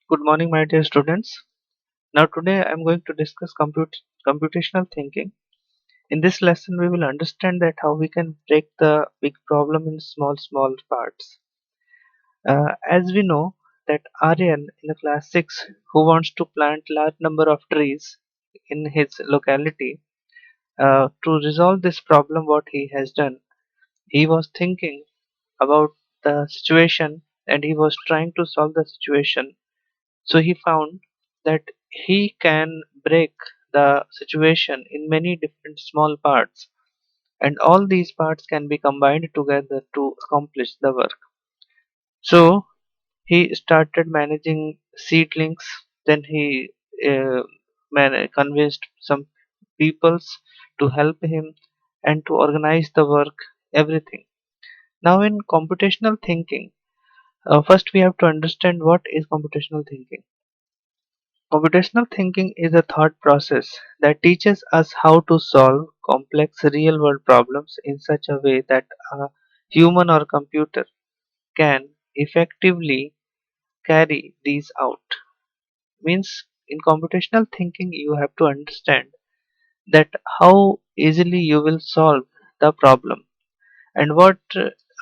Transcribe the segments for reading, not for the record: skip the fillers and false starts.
Good morning, my dear students. Now, today I am going to discuss computational thinking. In this lesson, we will understand that how we can break the big problem in small parts. As we know that Aryan in the class 6 who wants to plant large number of trees in his locality, to resolve this problem, what he has done, he was thinking about the situation and he was trying to solve the situation. So he found that he can break the situation in many different small parts, and all these parts can be combined together to accomplish the work. So he started managing seedlings, then he convinced some peoples to help him and to organize the work, everything. Now, in computational thinking, first we have to understand what is computational thinking. Computational thinking is a thought process that teaches us how to solve complex real world problems in such a way that a human or computer can effectively carry these out. Means in computational thinking, you have to understand that how easily you will solve the problem and what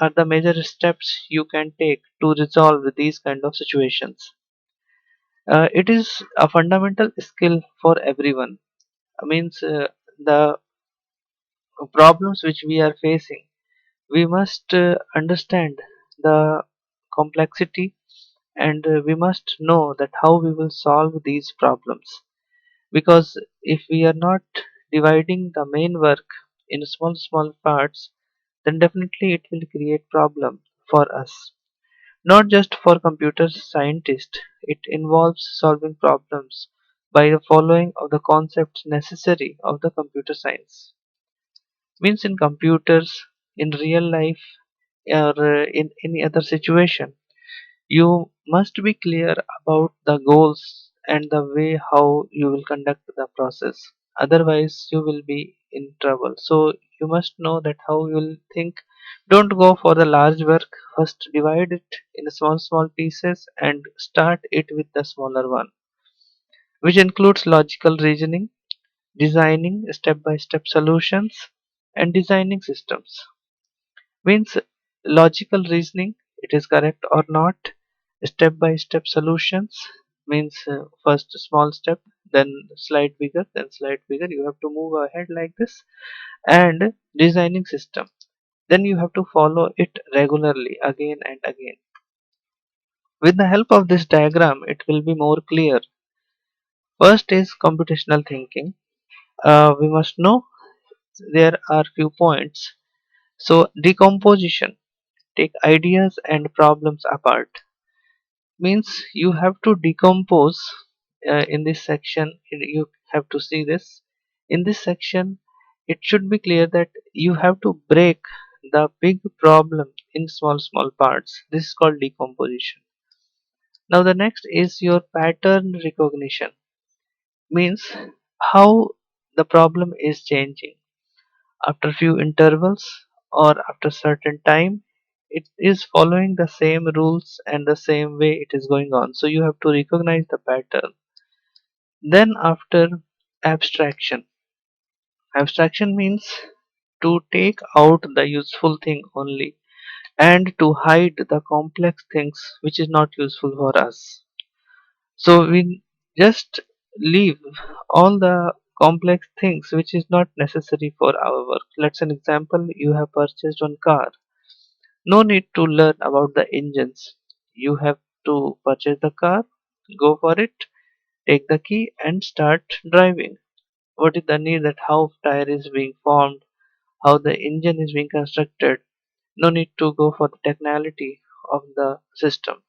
are the major steps you can take to resolve these kind of situations. It is a fundamental skill for everyone. Means the problems which we are facing, we must understand the complexity, and we must know that how we will solve these problems, because if we are not dividing the main work in small parts, then definitely it will create problem for us, not just for computer scientists. It involves solving problems by the following of the concepts necessary of the computer science. Means in computers, in real life, or in any other situation, you must be clear about the goals and the way how you will conduct the process. Otherwise, you will be in trouble. So you must know that how you will think. Don't go for the large work. First, divide it in small pieces and start it with the smaller one, which includes logical reasoning, designing step-by-step solutions, and designing systems. Means logical reasoning, it is correct or not. Step-by-step solutions means first small step, then slide bigger, then slide bigger. You have to move ahead like this. And designing system, then you have to follow it regularly again and again. With the help of this diagram, it will be more clear. First is computational thinking. We must know there are few points. So decomposition, take ideas and problems apart. Means you have to decompose in this section. You have to see this. In this section, it should be clear that you have to break the big problem in small parts. This is called decomposition. Now the next is your pattern recognition. Means how the problem is changing after few intervals or after certain time. It is following the same rules and the same way it is going on, so you have to recognize the pattern. Then after abstraction, abstraction means to take out the useful thing only and to hide the complex things which is not useful for us. So we just leave all the complex things which is not necessary for our work. Let's an example, you have purchased one car. No need to learn about the engines. You have to purchase the car, go for it, take the key and start driving. What is the need that how tire is being formed, how the engine is being constructed. No need to go for the technicality of the system.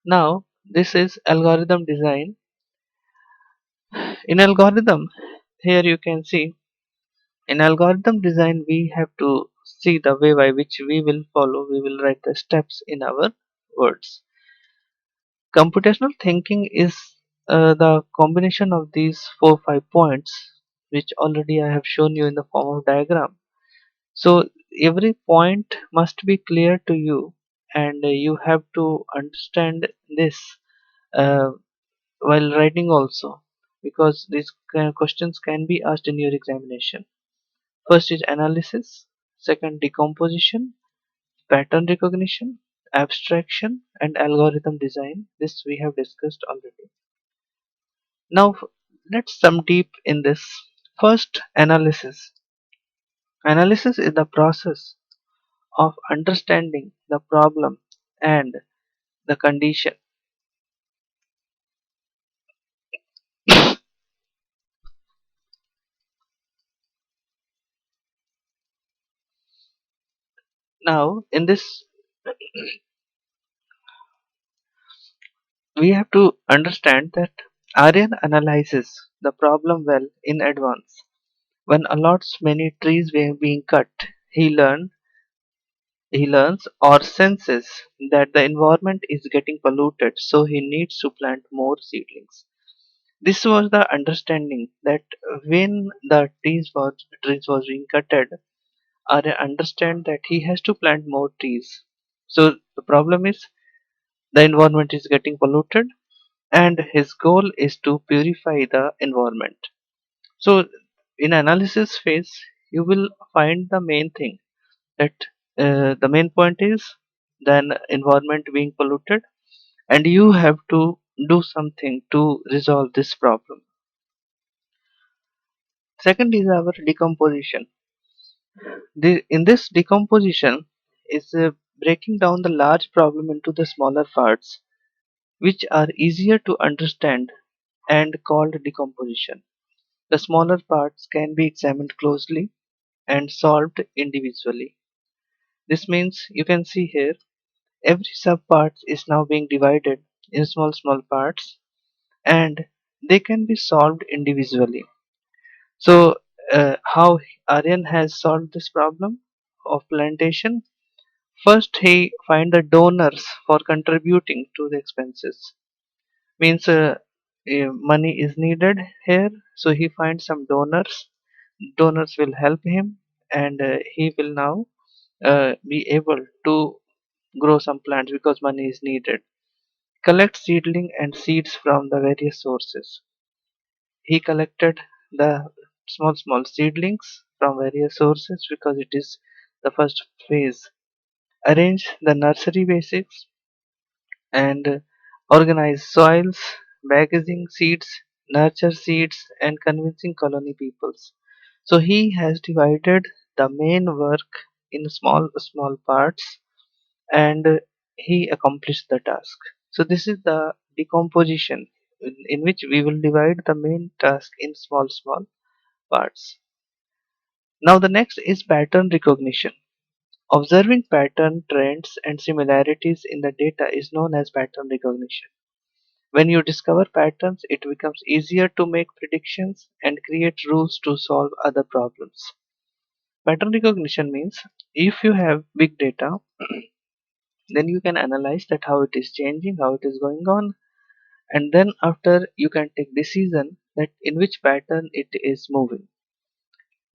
Now this is algorithm design. In algorithm, here you can see, in algorithm design we have to see the way by which we will follow. We will write the steps in our words. Computational thinking is the combination of these 4 5 points, which already I have shown you in the form of diagram. So every point must be clear to you, and you have to understand this. uh, while writing also, because these kind of questions can be asked in your examination. First is analysis, second decomposition, pattern recognition, abstraction, and algorithm design. This we have discussed already. Now let's some deep in this. First, analysis. Analysis is the process of understanding the problem and the condition. Now, in this, we have to understand that Aryan analyzes the problem well in advance. When allots many trees were being cut, he learned he learns or senses that the environment is getting polluted, so he needs to plant more seedlings. This was the understanding that when the trees was being cutted, Arya understand that he has to plant more trees. So the problem is the environment is getting polluted, and his goal is to purify the environment. So in analysis phase, you will find the main thing that the main point is the environment being polluted, and you have to do something to resolve this problem. Second is our decomposition. In this decomposition is breaking down the large problem into the smaller parts, which are easier to understand and called decomposition. The smaller parts can be examined closely and solved individually. This means you can see here every subpart is now being divided in small parts, and they can be solved individually. So how Aryan has solved this problem of plantation? First, he find the donors for contributing to the expenses. Means money is needed here, so he finds some donors. Donors will help him, and he will now be able to grow some plants because money is needed. Collect seedling and seeds from the various sources. He collected the small seedlings from various sources because it is the first phase. Arrange the nursery basics and organize soils, packaging seeds, nurture seeds, and convincing colony peoples. So he has divided the main work in small parts, and he accomplished the task. So this is the decomposition in which we will divide the main task in small parts. Now the next is pattern recognition. Observing pattern, trends, and similarities in the data is known as pattern recognition. When you discover patterns, it becomes easier to make predictions and create rules to solve other problems. Pattern recognition means if you have big data, then you can analyze that how it is changing, how it is going on, and then after you can take decision that in which pattern it is moving.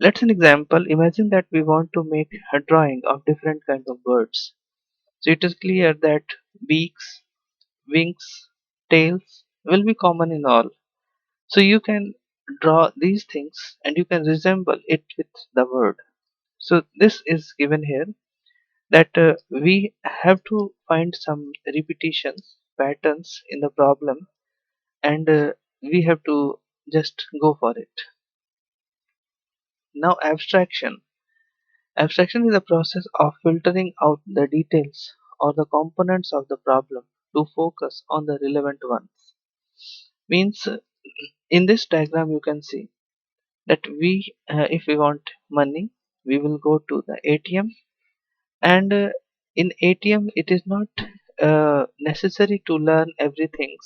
Let's an example. Imagine that we want to make a drawing of different kinds of birds. So it is clear that beaks, wings, tails will be common in all. So you can draw these things and you can resemble it with the word. So this is given here that we have to find some repetitions, patterns in the problem, and we have to just go for it. Now abstraction. Abstraction is a process of filtering out the details or the components of the problem to focus on the relevant ones. Means in this diagram you can see that if we want money, we will go to the ATM, and in ATM it is not necessary to learn everything.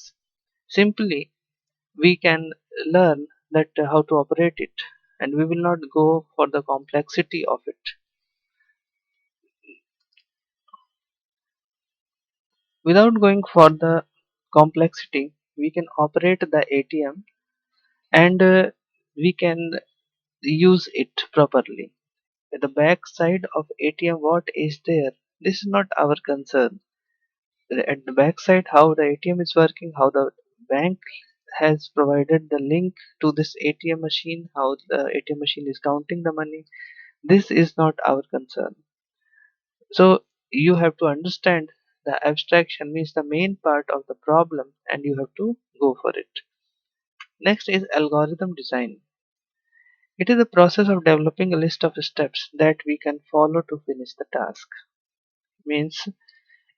Simply we can learn that how to operate it, and we will not go for the complexity of it. Without going for the complexity, we can operate the ATM, and we can use it properly. At the back side of ATM, what is there? This is not our concern. at the back side how the ATM is working, how the bank has provided the link to this ATM machine, how the ATM machine is counting the money. This is not our concern. So you have to understand the abstraction means the main part of the problem and you have to go for it. Next is algorithm design. It is the process of developing a list of steps that we can follow to finish the task. Means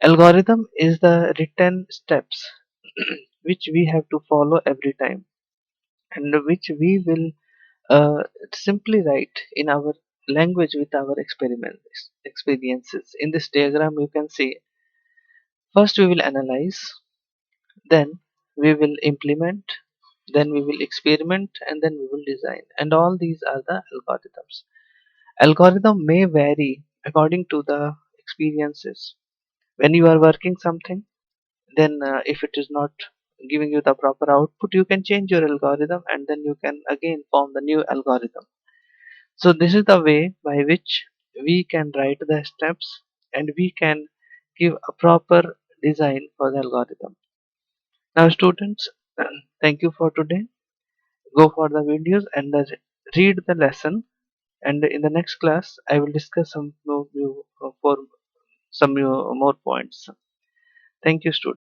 algorithm is the written steps which we have to follow every time and which we will simply write in our language with our experiments experiences. In this diagram you can see first we will analyze, then we will implement, then we will experiment, and then we will design. And all these are the algorithms. Algorithm may vary according to the experiences. When you are working something, then if it is not giving you the proper output, you can change your algorithm and then you can again form the new algorithm. So this is the way by which we can write the steps and we can give a proper design for the algorithm. Now students, thank you for today. Go for the videos and read the lesson, and in the next class I will discuss some more, for some more points. Thank you students.